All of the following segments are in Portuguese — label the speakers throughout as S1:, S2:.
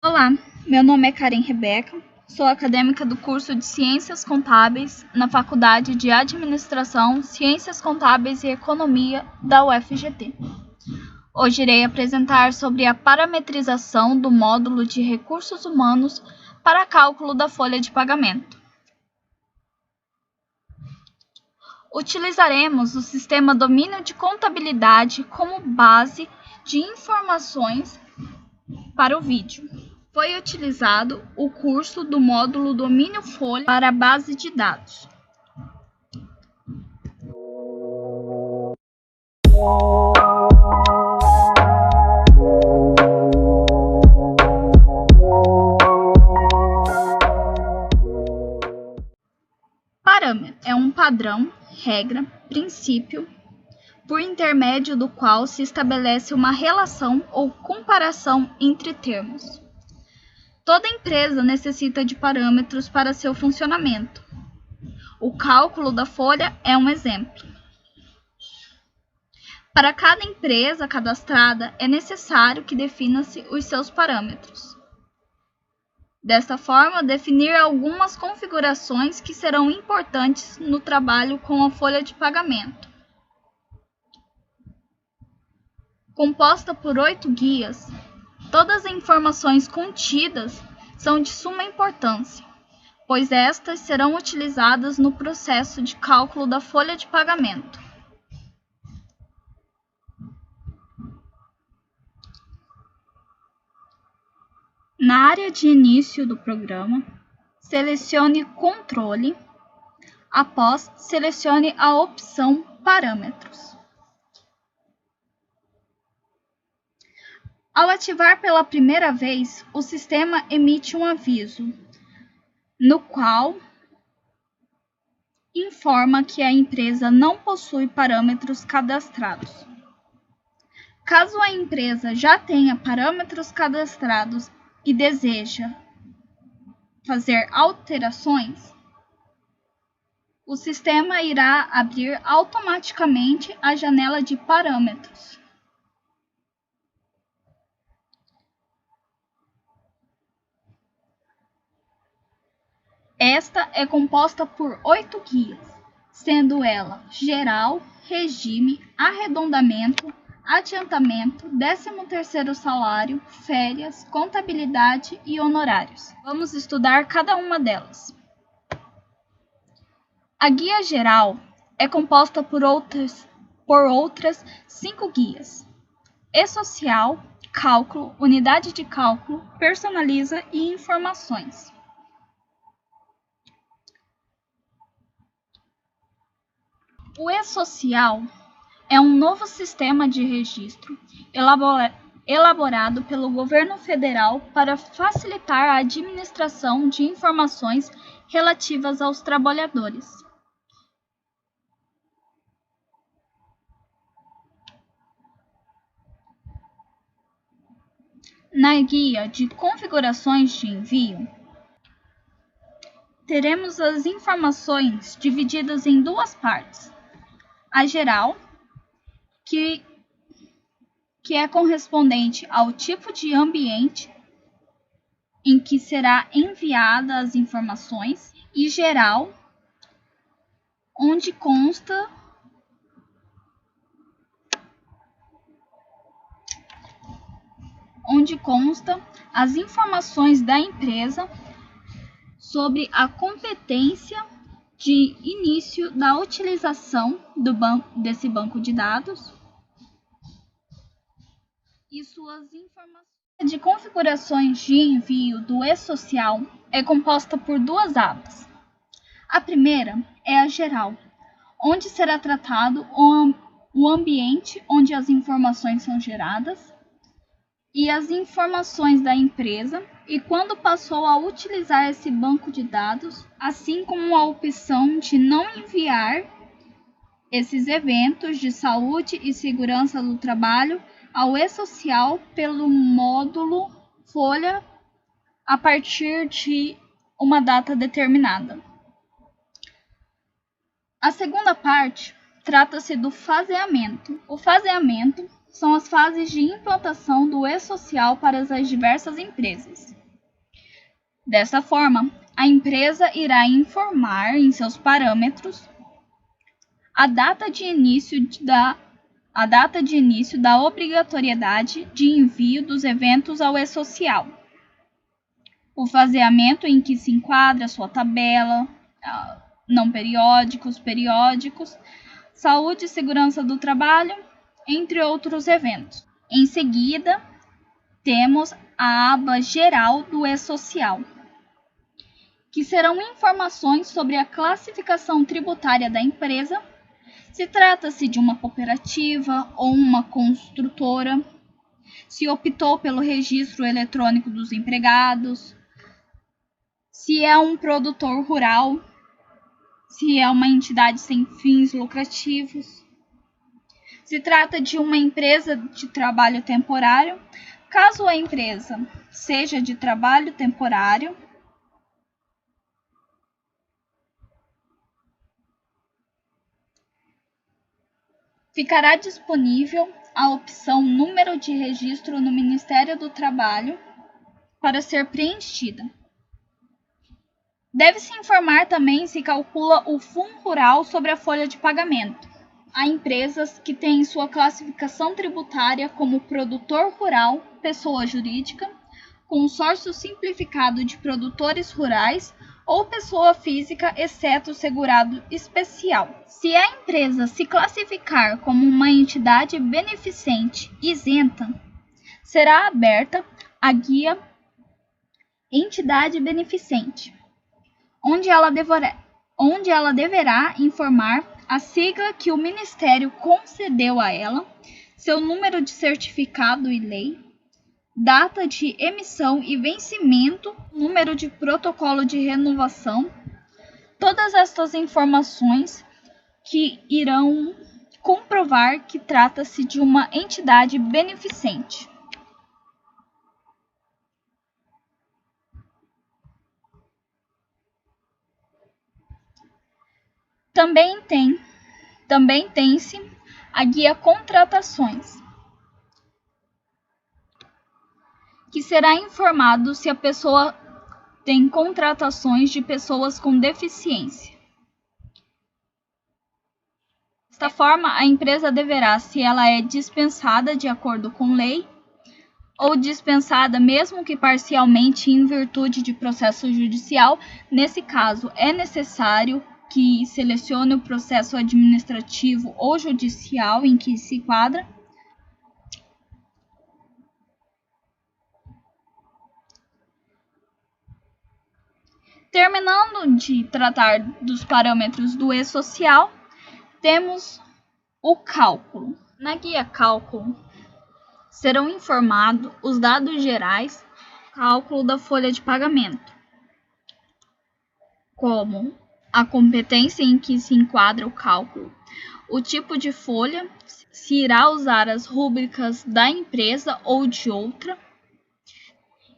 S1: Olá, meu nome é Karen Rebeca, sou acadêmica do curso de Ciências Contábeis na Faculdade de Administração, Ciências Contábeis e Economia da UFGT. Hoje irei apresentar sobre a parametrização do módulo de recursos humanos para cálculo da folha de pagamento. Utilizaremos o sistema Domínio de Contabilidade como base de informações para o vídeo. Foi utilizado o curso do módulo Domínio Folha para a base de dados. Parâmetro é um padrão, regra, princípio, por intermédio do qual se estabelece uma relação ou comparação entre termos. Toda empresa necessita de parâmetros para seu funcionamento. O cálculo da folha é um exemplo. Para cada empresa cadastrada, é necessário que defina-se os seus parâmetros. Desta forma, definir algumas configurações que serão importantes no trabalho com a folha de pagamento. Composta por 8 guias, todas as informações contidas são de suma importância, pois estas serão utilizadas no processo de cálculo da folha de pagamento. Na área de início do programa, selecione Controle. Após, selecione a opção Parâmetros. Ao ativar pela primeira vez, o sistema emite um aviso, no qual informa que a empresa não possui parâmetros cadastrados. Caso a empresa já tenha parâmetros cadastrados e deseja fazer alterações, o sistema irá abrir automaticamente a janela de parâmetros. Esta é composta por 8 guias, sendo ela geral, regime, arredondamento, adiantamento, 13º salário, férias, contabilidade e honorários. Vamos estudar cada uma delas. A guia geral é composta por outras 5 guias: E-Social, Cálculo, Unidade de Cálculo, Personaliza e Informações. O E-Social é um novo sistema de registro elaborado pelo governo federal para facilitar a administração de informações relativas aos trabalhadores. Na guia de configurações de envio, teremos as informações divididas em duas partes. A geral, que é correspondente ao tipo de ambiente em que será enviada as informações, e geral, onde consta as informações da empresa sobre a competência de início da utilização desse banco de dados e suas informações. A de configurações de envio do E-Social é composta por duas abas. A primeira é a geral, onde será tratado o ambiente onde as informações são geradas e as informações da empresa e quando passou a utilizar esse banco de dados, assim como a opção de não enviar esses eventos de saúde e segurança do trabalho ao E-Social pelo módulo folha a partir de uma data determinada. A segunda parte trata-se do faseamento. O faseamento são as fases de implantação do e-social para as diversas empresas. Dessa forma, a empresa irá informar em seus parâmetros a data de início da obrigatoriedade de envio dos eventos ao e-social, o faseamento em que se enquadra sua tabela, não periódicos, periódicos, saúde e segurança do trabalho, entre outros eventos. Em seguida, temos a aba geral do e-social, que serão informações sobre a classificação tributária da empresa, se trata-se de uma cooperativa ou uma construtora, se optou pelo registro eletrônico dos empregados, se é um produtor rural, se é uma entidade sem fins lucrativos, se trata de uma empresa de trabalho temporário, caso a empresa seja de trabalho temporário, ficará disponível a opção Número de Registro no Ministério do Trabalho para ser preenchida. Deve-se informar também se calcula o Fundo Rural sobre a folha de pagamento. Há empresas que têm sua classificação tributária como produtor rural, pessoa jurídica, consórcio simplificado de produtores rurais ou pessoa física, exceto segurado especial. Se a empresa se classificar como uma entidade beneficente isenta, será aberta a guia Entidade Beneficente, onde ela deverá informar a sigla que o Ministério concedeu a ela, seu número de certificado e lei, data de emissão e vencimento, número de protocolo de renovação, todas estas informações que irão comprovar que trata-se de uma entidade beneficente. Também tem-se a guia Contratações, que será informado se a pessoa tem contratações de pessoas com deficiência. Desta forma, a empresa deverá, se ela é dispensada de acordo com lei, ou dispensada mesmo que parcialmente em virtude de processo judicial, nesse caso é necessário que selecione o processo administrativo ou judicial em que se enquadra. Terminando de tratar dos parâmetros do e-social, temos o cálculo. Na guia Cálculo, serão informados os dados gerais do cálculo da folha de pagamento, como a competência em que se enquadra o cálculo, o tipo de folha, se irá usar as rúbricas da empresa ou de outra,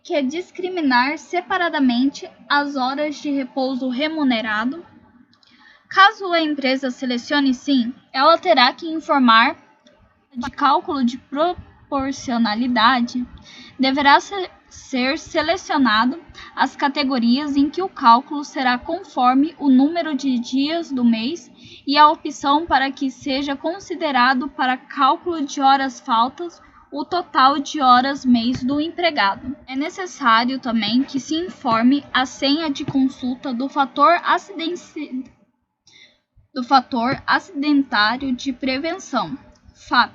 S1: que é discriminar separadamente as horas de repouso remunerado. Caso a empresa selecione sim, ela terá que informar de cálculo de proporcionalidade, deverá ser selecionado as categorias em que o cálculo será conforme o número de dias do mês e a opção para que seja considerado para cálculo de horas faltas o total de horas mês do empregado. É necessário também que se informe a senha de consulta do fator acidentário de prevenção, FAP,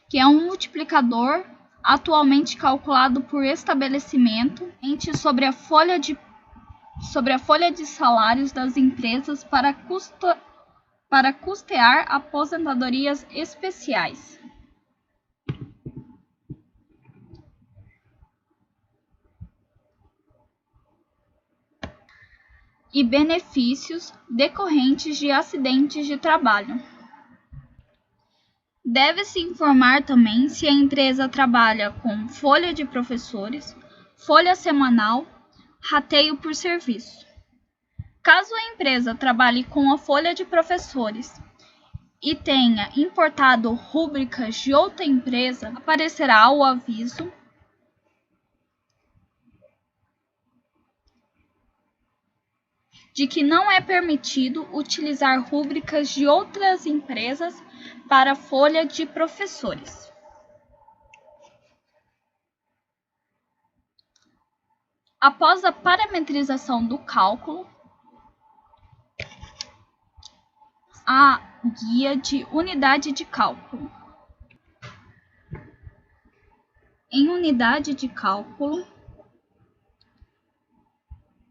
S1: que é um multiplicador atualmente calculado por estabelecimento sobre a folha de salários das empresas para custear aposentadorias especiais e benefícios decorrentes de acidentes de trabalho. Deve-se informar também se a empresa trabalha com folha de professores, folha semanal, rateio por serviço. Caso a empresa trabalhe com a folha de professores e tenha importado rúbricas de outra empresa, aparecerá o aviso de que não é permitido utilizar rúbricas de outras empresas para a folha de professores. Após a parametrização do cálculo, a guia de unidade de cálculo. Em unidade de cálculo,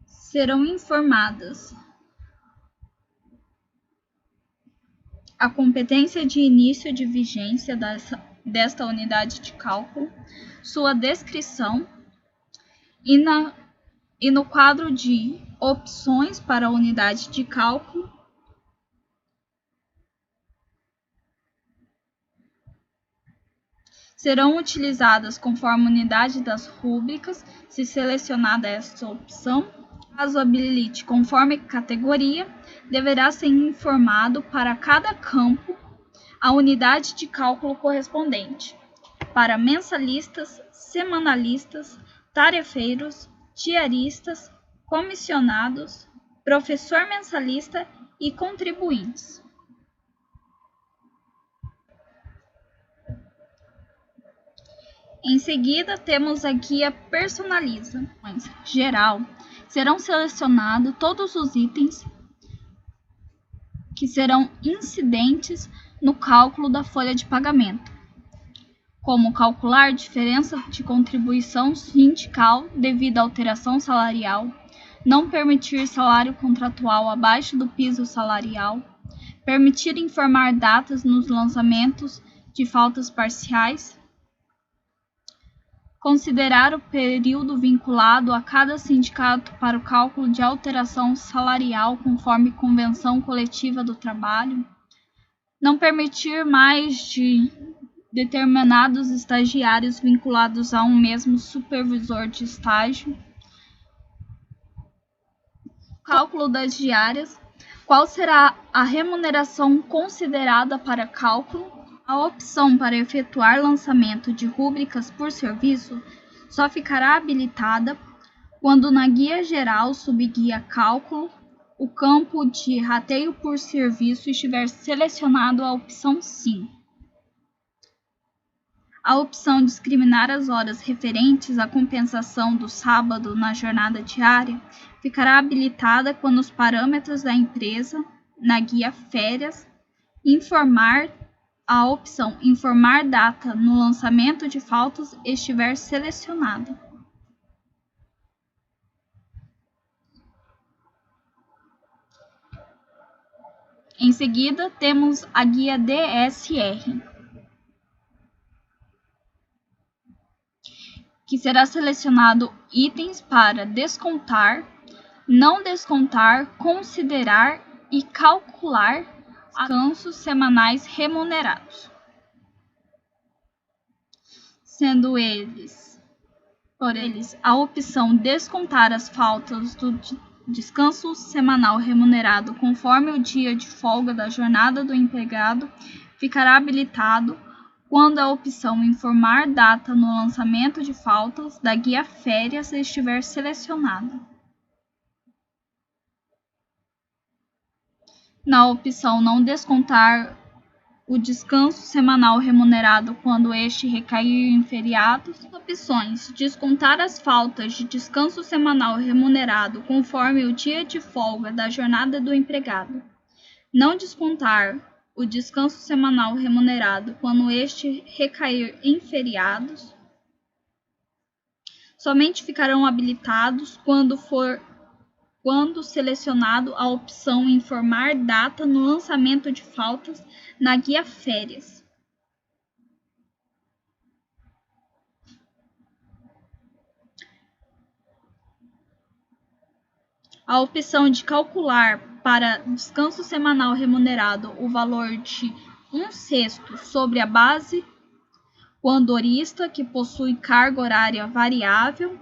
S1: serão informadas a competência de início de vigência desta unidade de cálculo, sua descrição e no quadro de opções para a unidade de cálculo, serão utilizadas conforme a unidade das rúbricas, se selecionada esta opção. Caso habilite conforme categoria, deverá ser informado para cada campo a unidade de cálculo correspondente, para mensalistas, semanalistas, tarefeiros, diaristas, comissionados, professor mensalista e contribuintes. Em seguida, temos a guia personaliza. Geral, serão selecionados todos os itens que serão incidentes no cálculo da folha de pagamento, como calcular diferença de contribuição sindical devido à alteração salarial, não permitir salário contratual abaixo do piso salarial, permitir informar datas nos lançamentos de faltas parciais, considerar o período vinculado a cada sindicato para o cálculo de alteração salarial conforme convenção coletiva do trabalho, não permitir mais de determinados estagiários vinculados a um mesmo supervisor de estágio, cálculo das diárias, qual será a remuneração considerada para cálculo. A opção para efetuar lançamento de rúbricas por serviço só ficará habilitada quando na guia geral subguia cálculo, o campo de rateio por serviço estiver selecionado a opção sim. A opção discriminar as horas referentes à compensação do sábado na jornada diária ficará habilitada quando os parâmetros da empresa, na guia férias, a opção informar data no lançamento de faltas estiver selecionada. Em seguida, temos a guia DSR, que será selecionado itens para descontar, não descontar, considerar e calcular descansos semanais remunerados, sendo por eles a opção descontar as faltas do descanso semanal remunerado conforme o dia de folga da jornada do empregado ficará habilitado quando a opção informar data no lançamento de faltas da guia férias estiver selecionada. Na opção não descontar o descanso semanal remunerado quando este recair em feriados, opções descontar as faltas de descanso semanal remunerado conforme o dia de folga da jornada do empregado, não descontar o descanso semanal remunerado quando este recair em feriados, somente ficarão habilitados quando selecionado a opção informar data no lançamento de faltas na guia férias. A opção de calcular para descanso semanal remunerado o valor de 1/6 sobre a base quandorista que possui carga horária variável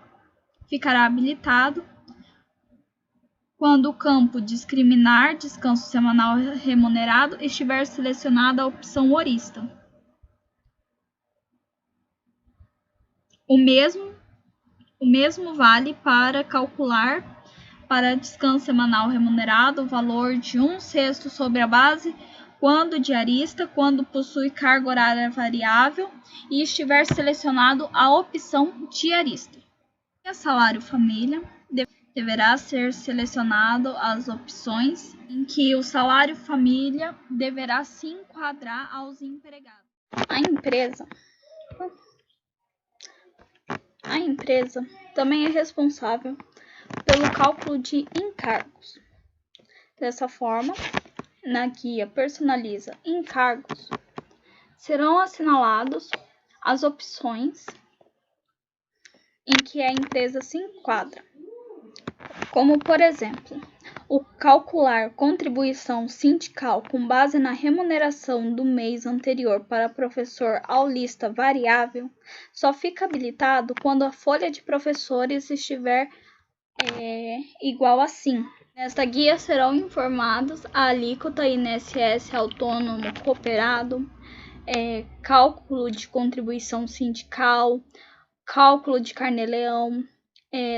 S1: ficará habilitado quando o campo discriminar descanso semanal remunerado estiver selecionada a opção horista. O mesmo vale para calcular para descanso semanal remunerado o valor de 1/6 sobre a base quando diarista, quando possui carga horária variável e estiver selecionado a opção diarista. O salário família deverá ser selecionado as opções em que o salário família deverá se enquadrar aos empregados. A empresa também é responsável pelo cálculo de encargos. Dessa forma, na guia Personaliza Encargos, serão assinalados as opções em que a empresa se enquadra, como, por exemplo, o calcular contribuição sindical com base na remuneração do mês anterior para professor aulista variável só fica habilitado quando a folha de professores estiver igual a 5. Nesta guia serão informados a alíquota INSS autônomo cooperado, cálculo de contribuição sindical, cálculo de carnê-leão,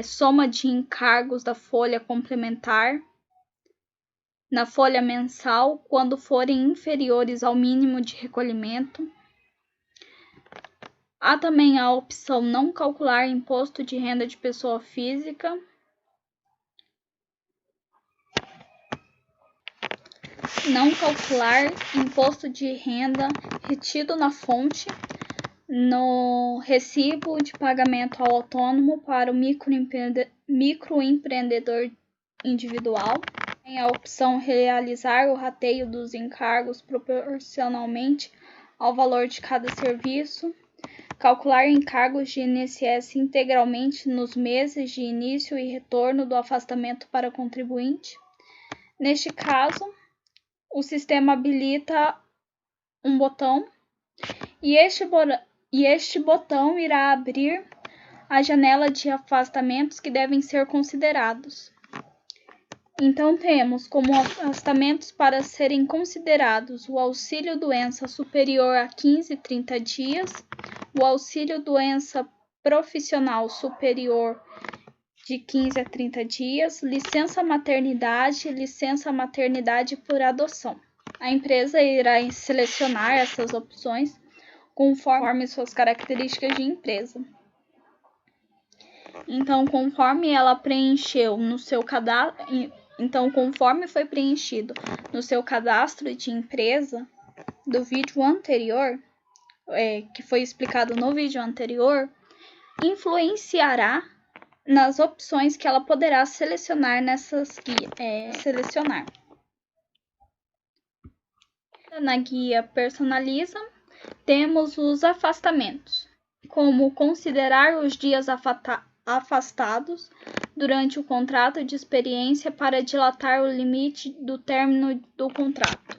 S1: soma de encargos da folha complementar, na folha mensal, quando forem inferiores ao mínimo de recolhimento. Há também a opção não calcular imposto de renda de pessoa física, não calcular imposto de renda retido na fonte no recibo de pagamento ao autônomo para o microempreendedor individual. Tem a opção realizar o rateio dos encargos proporcionalmente ao valor de cada serviço, calcular encargos de INSS integralmente nos meses de início e retorno do afastamento para contribuinte. Neste caso, o sistema habilita um botão e este botão irá abrir a janela de afastamentos que devem ser considerados. Então, temos como afastamentos para serem considerados o auxílio-doença superior a 15/30 dias, o auxílio-doença profissional superior de 15 a 30 dias, licença maternidade por adoção. A empresa irá selecionar essas opções conforme suas características de empresa. Então, conforme foi preenchido no seu cadastro de empresa do vídeo anterior, que foi explicado no vídeo anterior, influenciará nas opções que ela poderá selecionar nessas guias. Na guia Personaliza, temos os afastamentos, como considerar os dias afastados durante o contrato de experiência para dilatar o limite do término do contrato.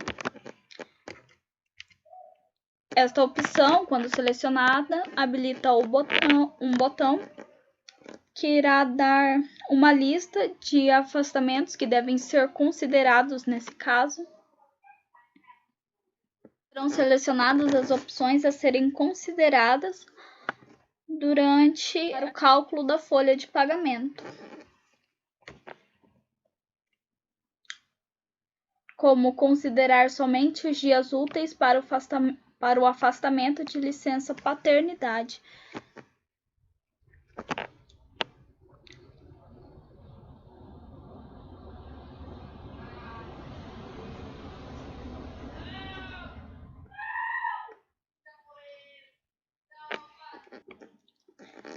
S1: Esta opção, quando selecionada, habilita um botão que irá dar uma lista de afastamentos que devem ser considerados nesse caso. Serão selecionadas as opções a serem consideradas durante o cálculo da folha de pagamento, como considerar somente os dias úteis para o afastamento de licença paternidade.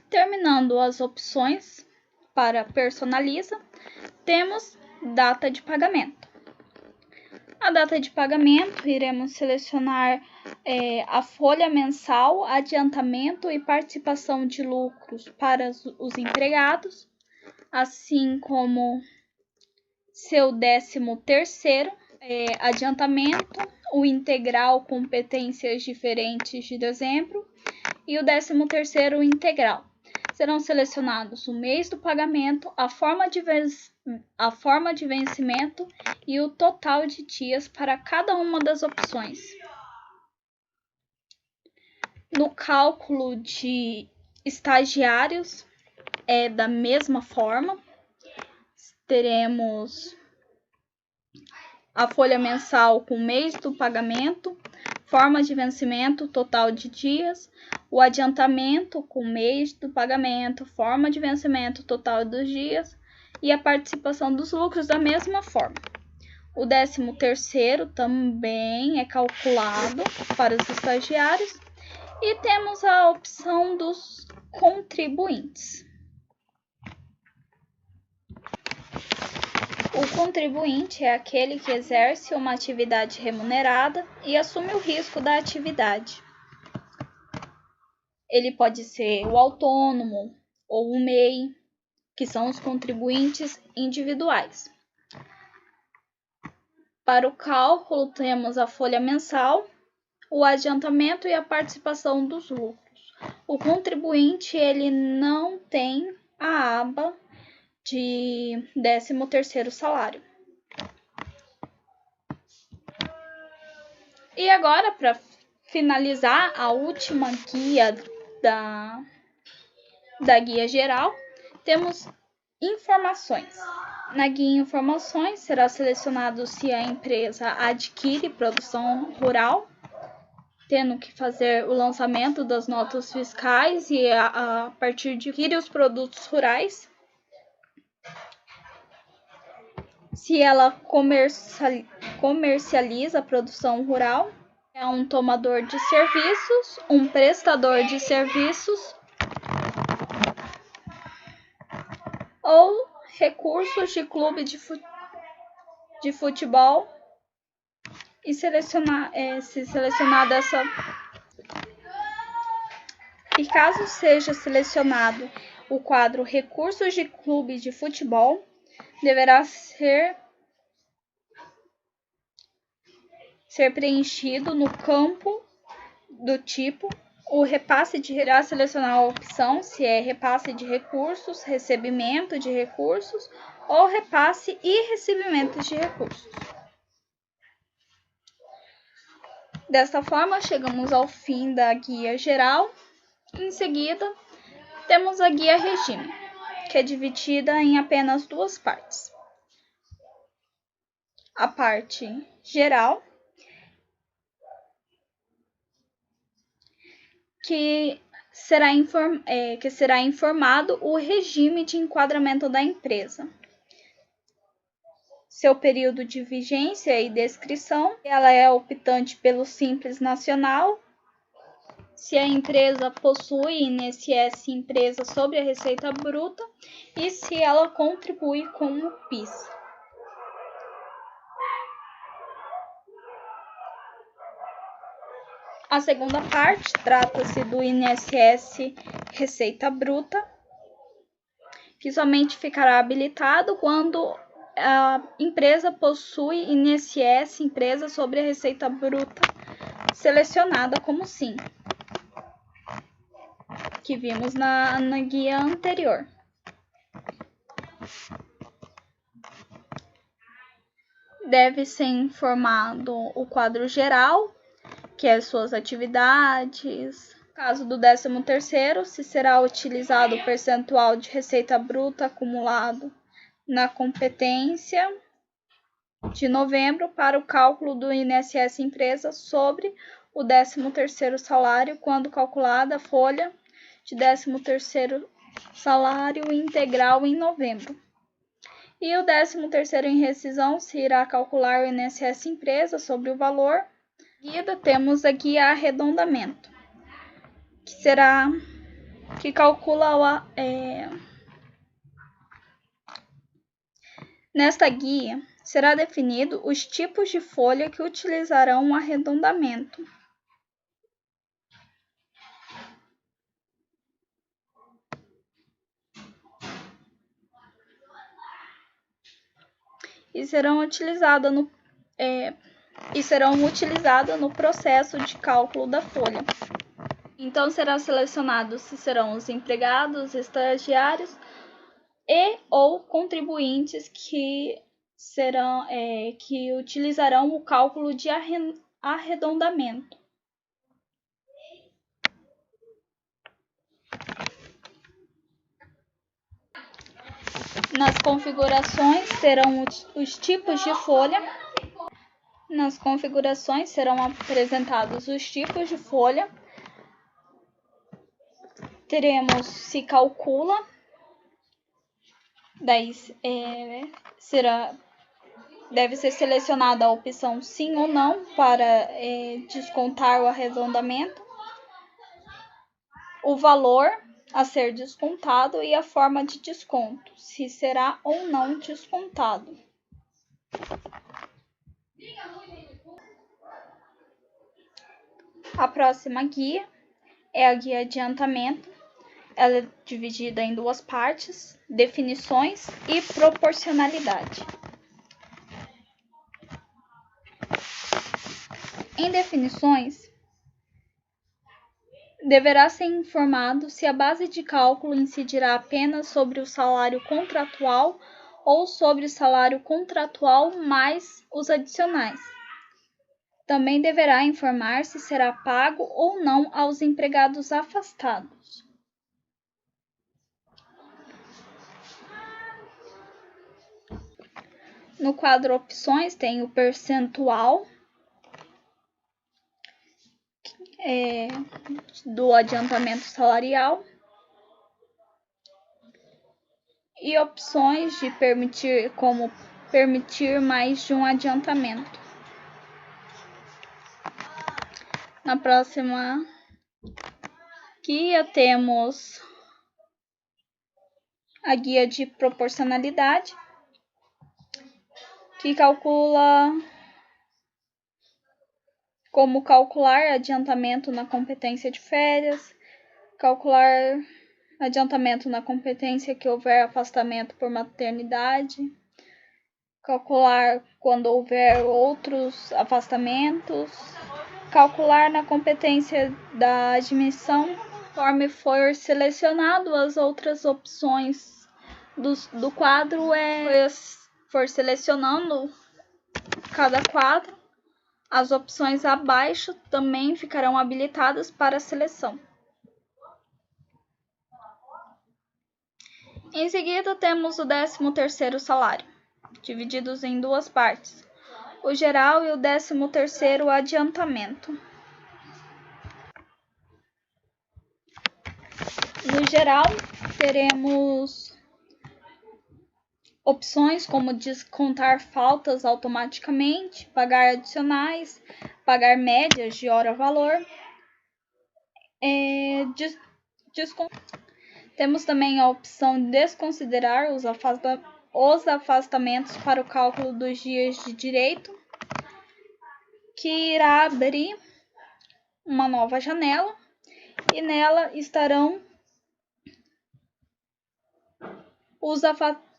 S1: Terminando as opções para Personaliza, temos data de pagamento. A data de pagamento, iremos selecionar a folha mensal, adiantamento e participação de lucros para os empregados, assim como seu 13º, adiantamento, o integral competências diferentes de dezembro e o 13º integral. serão selecionados o mês do pagamento, a forma de vencimento e o total de dias para cada uma das opções. No cálculo de estagiários, é da mesma forma. Teremos a folha mensal com o mês do pagamento, forma de vencimento, total de dias, o adiantamento com o mês do pagamento, forma de vencimento, total dos dias e a participação dos lucros da mesma forma. O 13º também é calculado para os estagiários e temos a opção dos contribuintes. O contribuinte é aquele que exerce uma atividade remunerada e assume o risco da atividade. Ele pode ser o autônomo ou o MEI, que são os contribuintes individuais. Para o cálculo, temos a folha mensal, o adiantamento e a participação dos lucros. O contribuinte ele não tem a aba de 13º salário. E agora, para finalizar a última guia da guia geral, temos informações. Na guia informações será selecionado se a empresa adquire produção rural, tendo que fazer o lançamento das notas fiscais e a partir de adquirir os produtos rurais. Se ela comercializa a produção rural, é um tomador de serviços, um prestador de serviços ou recursos de clube de futebol e se selecionada essa. E caso seja selecionado o quadro recursos de clube de futebol, deverá ser preenchido no campo do tipo o repasse irá selecionar a opção se é repasse de recursos, recebimento de recursos ou repasse e recebimento de recursos. Desta forma, chegamos ao fim da guia geral. Em seguida, temos a guia regime, que é dividida em apenas duas partes. A parte geral, que será informado o regime de enquadramento da empresa, seu período de vigência e descrição, ela é optante pelo Simples Nacional, se a empresa possui INSS empresa sobre a receita bruta e se ela contribui com o PIS. A segunda parte trata-se do INSS receita bruta, que somente ficará habilitado quando a empresa possui INSS empresa sobre a receita bruta selecionada como sim, que vimos na guia anterior. Deve ser informado o quadro geral, que é suas atividades. No caso do 13º, se será utilizado o percentual de receita bruta acumulado na competência de novembro para o cálculo do INSS empresa sobre o 13º salário, quando calculada a folha de 13º salário integral em novembro. E o 13º em rescisão se irá calcular o INSS empresa sobre o valor. Em seguida, temos a guia arredondamento, que calcula Nesta guia, será definido os tipos de folha que utilizarão o arredondamento. E serão utilizadas no processo de cálculo da folha. Então, será selecionado se serão os empregados, estagiários e ou contribuintes que utilizarão o cálculo de arredondamento. Nas configurações terão os tipos de folha. Nas configurações serão apresentados os tipos de folha. Teremos se calcula, daí deve ser selecionada a opção sim ou não para descontar o arredondamento, o valor a ser descontado e a forma de desconto, se será ou não descontado. A próxima guia é a guia adiantamento. Ela é dividida em duas partes: definições e proporcionalidade. Em definições, deverá ser informado se a base de cálculo incidirá apenas sobre o salário contratual ou sobre o salário contratual mais os adicionais. Também deverá informar se será pago ou não aos empregados afastados. No quadro opções tem o percentual do adiantamento salarial e opções de permitir mais de um adiantamento. Na próxima guia temos a guia de proporcionalidade, que calcula como calcular adiantamento na competência de férias, calcular adiantamento na competência que houver afastamento por maternidade, calcular quando houver outros afastamentos, calcular na competência da admissão. Conforme for selecionado, as outras opções do quadro for selecionando cada quadro, as opções abaixo também ficarão habilitadas para seleção. Em seguida, temos o 13º salário, divididos em duas partes: o geral e o 13º adiantamento. No geral, teremos opções como descontar faltas automaticamente, pagar adicionais, pagar médias de hora-valor. Temos também a opção de desconsiderar os afastamentos para o cálculo dos dias de direito, que irá abrir uma nova janela e nela estarão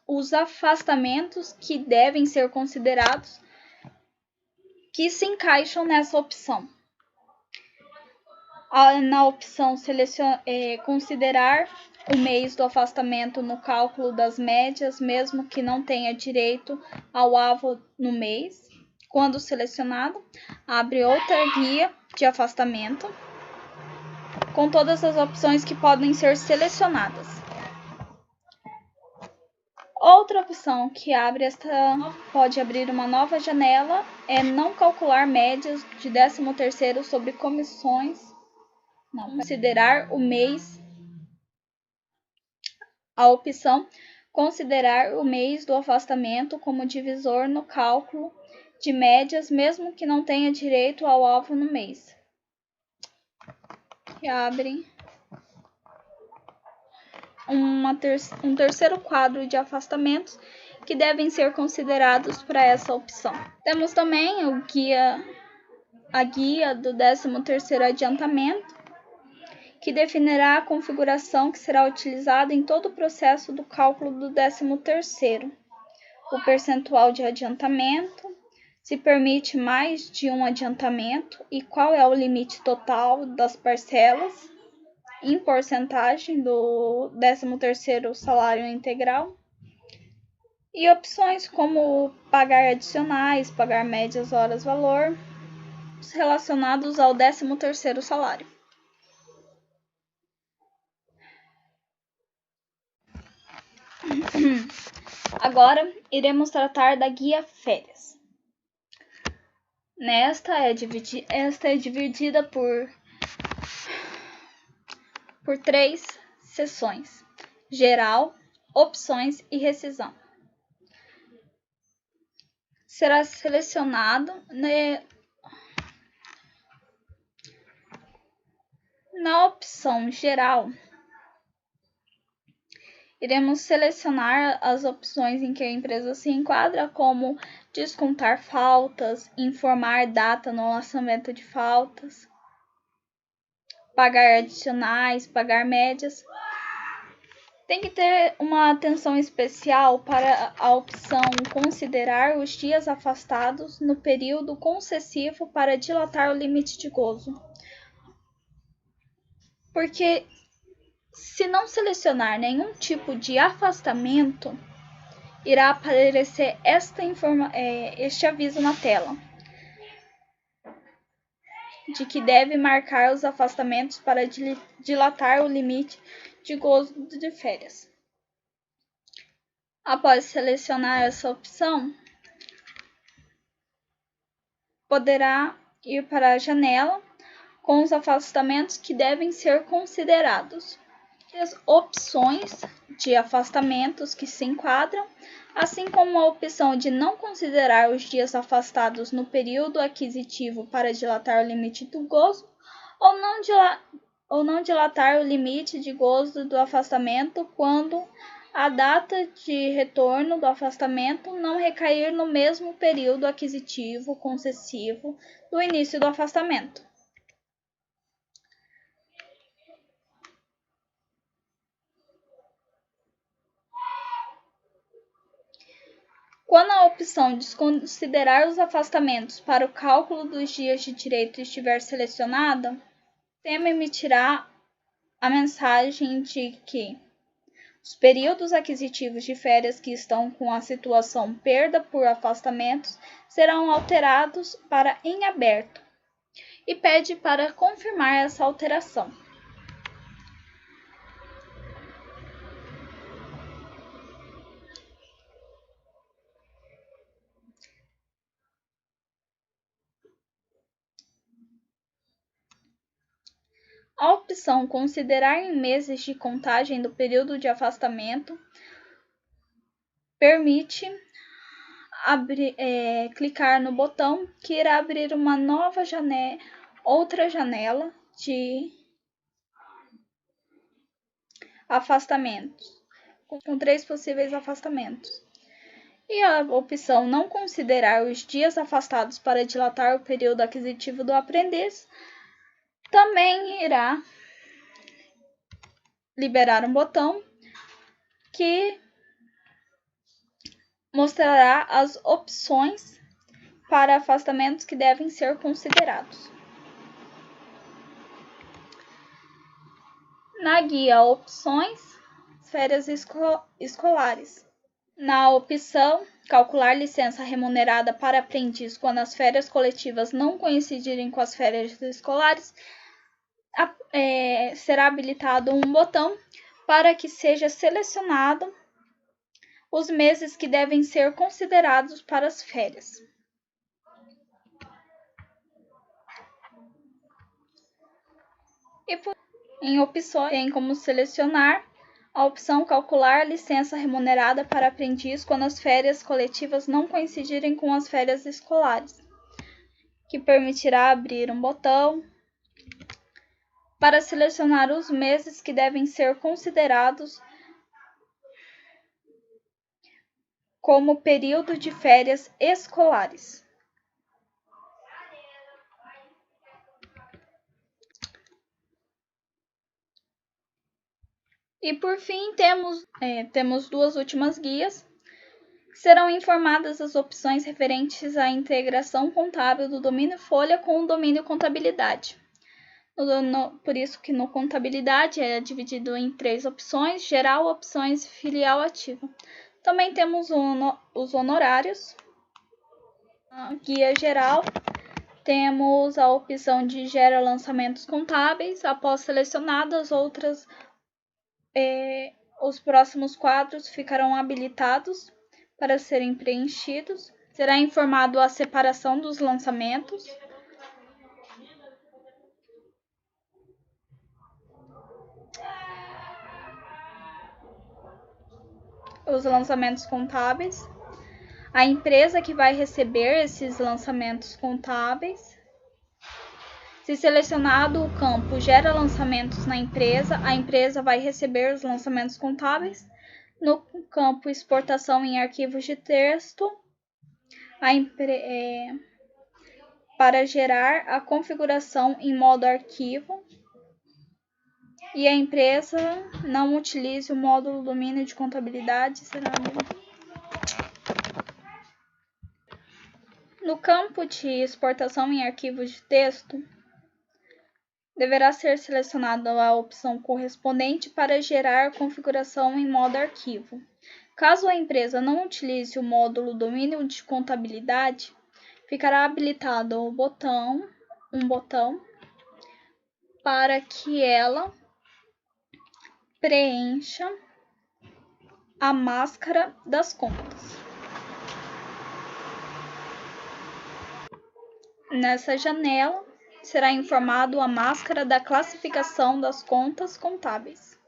S1: os afastamentos que devem ser considerados, que se encaixam nessa opção. Na opção considerar o mês do afastamento no cálculo das médias, mesmo que não tenha direito ao AVO no mês. Quando selecionado, abre outra guia de afastamento com todas as opções que podem ser selecionadas. Outra opção que pode abrir uma nova janela é não calcular médias de 13º sobre comissões, considerar o mês. A opção considerar o mês do afastamento como divisor no cálculo de médias, mesmo que não tenha direito ao AVO no mês. E abre um terceiro quadro de afastamentos que devem ser considerados para essa opção. Temos também a guia do 13º adiantamento, que definirá a configuração que será utilizada em todo o processo do cálculo do 13º, o percentual de adiantamento, se permite mais de um adiantamento e qual é o limite total das parcelas, em porcentagem do 13º salário integral. E opções como pagar adicionais, pagar médias horas-valor, relacionados ao 13º salário. Agora, iremos tratar da guia férias. Esta é dividida por 3 seções: geral, opções e rescisão. Será selecionado na opção geral. Iremos selecionar as opções em que a empresa se enquadra, como descontar faltas, informar data no lançamento de faltas, pagar adicionais, pagar médias. Tem que ter uma atenção especial para a opção considerar os dias afastados no período concessivo para dilatar o limite de gozo. Porque se não selecionar nenhum tipo de afastamento, irá aparecer este aviso na tela, de que deve marcar os afastamentos para dilatar o limite de gozo de férias. Após selecionar essa opção, poderá ir para a janela com os afastamentos que devem ser considerados. As opções de afastamentos que se enquadram, assim como a opção de não considerar os dias afastados no período aquisitivo para dilatar o limite do gozo, ou não dilatar o limite de gozo do afastamento quando a data de retorno do afastamento não recair no mesmo período aquisitivo concessivo do início do afastamento. Quando a opção desconsiderar os afastamentos para o cálculo dos dias de direito estiver selecionada, o sistema emitirá a mensagem de que os períodos aquisitivos de férias que estão com a situação perda por afastamentos serão alterados para em aberto e pede para confirmar essa alteração. A opção considerar em meses de contagem do período de afastamento permite clicar no botão que irá abrir uma nova outra janela de afastamentos, com 3 possíveis afastamentos. E a opção não considerar os dias afastados para dilatar o período aquisitivo do aprendiz também irá liberar um botão que mostrará as opções para afastamentos que devem ser considerados. Na guia Opções, férias escolares. Na opção calcular licença remunerada para aprendiz quando as férias coletivas não coincidirem com as férias escolares, será habilitado um botão para que seja selecionado os meses que devem ser considerados para as férias. Em opções, tem como selecionar a opção calcular licença remunerada para aprendiz quando as férias coletivas não coincidirem com as férias escolares, que permitirá abrir um botão para selecionar os meses que devem ser considerados como período de férias escolares. E por fim, temos 2 últimas guias, que serão informadas as opções referentes à integração contábil do domínio Folha com o domínio Contabilidade. Por isso que no contabilidade é dividido em 3 opções: geral, opções e filial ativa. Também temos os honorários. Na guia geral, temos a opção de gera lançamentos contábeis. Após selecionadas, os próximos quadros ficarão habilitados para serem preenchidos. Será informado a separação dos lançamentos. Os lançamentos contábeis. A empresa que vai receber esses lançamentos contábeis. Se selecionado o campo gera lançamentos na empresa, a empresa vai receber os lançamentos contábeis. No campo exportação em arquivos de texto, para gerar a configuração em modo arquivo, e a empresa não utilize o módulo domínio de contabilidade, será no campo de exportação em arquivos de texto, deverá ser selecionada a opção correspondente para gerar configuração em modo arquivo. Caso a empresa não utilize o módulo domínio de contabilidade, ficará habilitado um botão para que ela preencha a máscara das contas. Nessa janela, será informado a máscara da classificação das contas contábeis.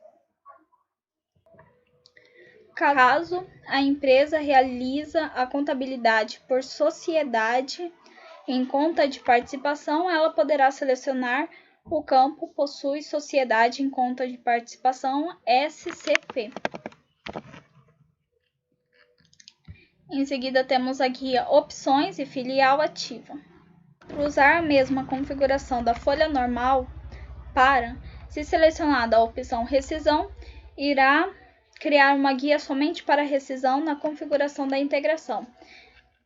S1: Caso a empresa realiza a contabilidade por sociedade em conta de participação, ela poderá selecionar o campo possui sociedade em conta de participação SCP. Em seguida, temos a guia Opções e Filial Ativa. Para usar a mesma configuração da folha normal, se selecionada a opção Rescisão, irá criar uma guia somente para rescisão na configuração da integração.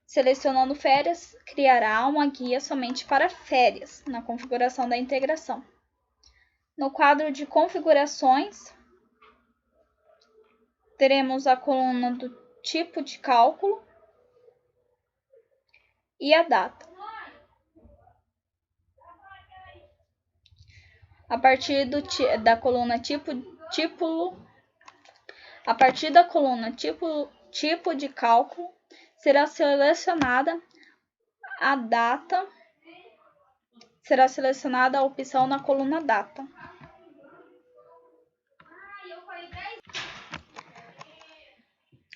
S1: Selecionando férias, criará uma guia somente para férias na configuração da integração. No quadro de configurações, teremos a coluna do tipo de cálculo e a data. A partir da coluna tipo de cálculo, será selecionada a data, será selecionada a opção na coluna data.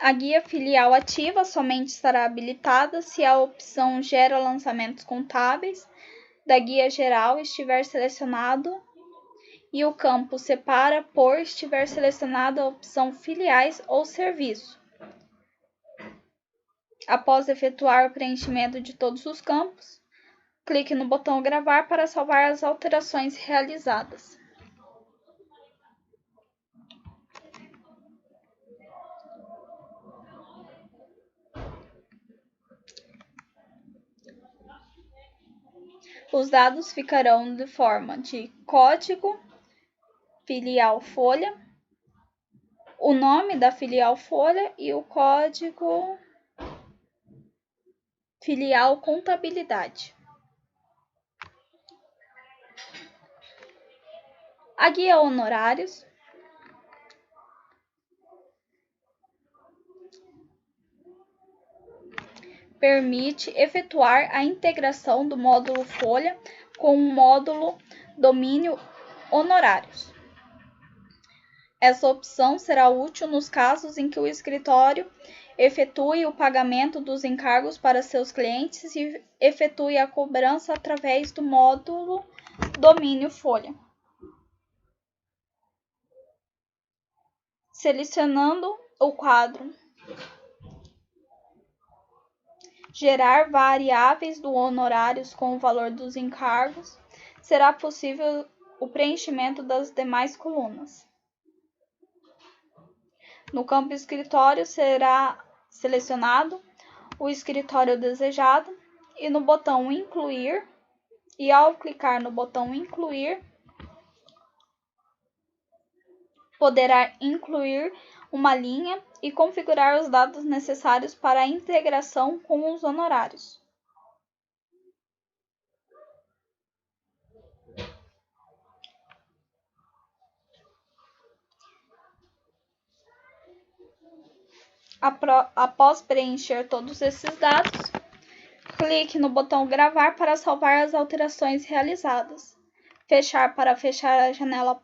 S1: A guia filial ativa somente estará habilitada se a opção gera lançamentos contábeis da guia geral estiver selecionado e o campo separa por estiver selecionada a opção filiais ou serviço. Após efetuar o preenchimento de todos os campos, clique no botão gravar para salvar as alterações realizadas. Os dados ficarão de forma de código filial folha, o nome da filial folha e o código filial contabilidade. A guia honorários permite efetuar a integração do módulo folha com o módulo domínio honorários. Essa opção será útil nos casos em que o escritório efetue o pagamento dos encargos para seus clientes e efetue a cobrança através do módulo domínio folha. Selecionando o quadro Gerar variáveis do honorários com o valor dos encargos, será possível o preenchimento das demais colunas. No campo escritório será selecionado o escritório desejado e no botão incluir, e ao clicar no botão incluir, poderá incluir uma linha e configurar os dados necessários para a integração com os honorários. Após preencher todos esses dados, clique no botão Gravar para salvar as alterações realizadas. Fechar para fechar a janela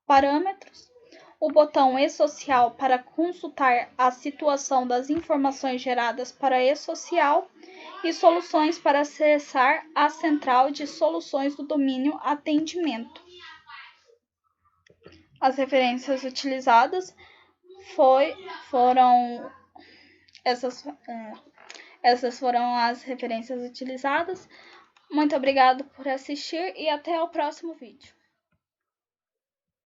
S1: Parâmetros. O botão E-Social para consultar a situação das informações geradas para E-Social. E Soluções para acessar a central de soluções do domínio Atendimento. As referências utilizadas foram essas foram as referências utilizadas. Muito obrigado por assistir e até o próximo vídeo.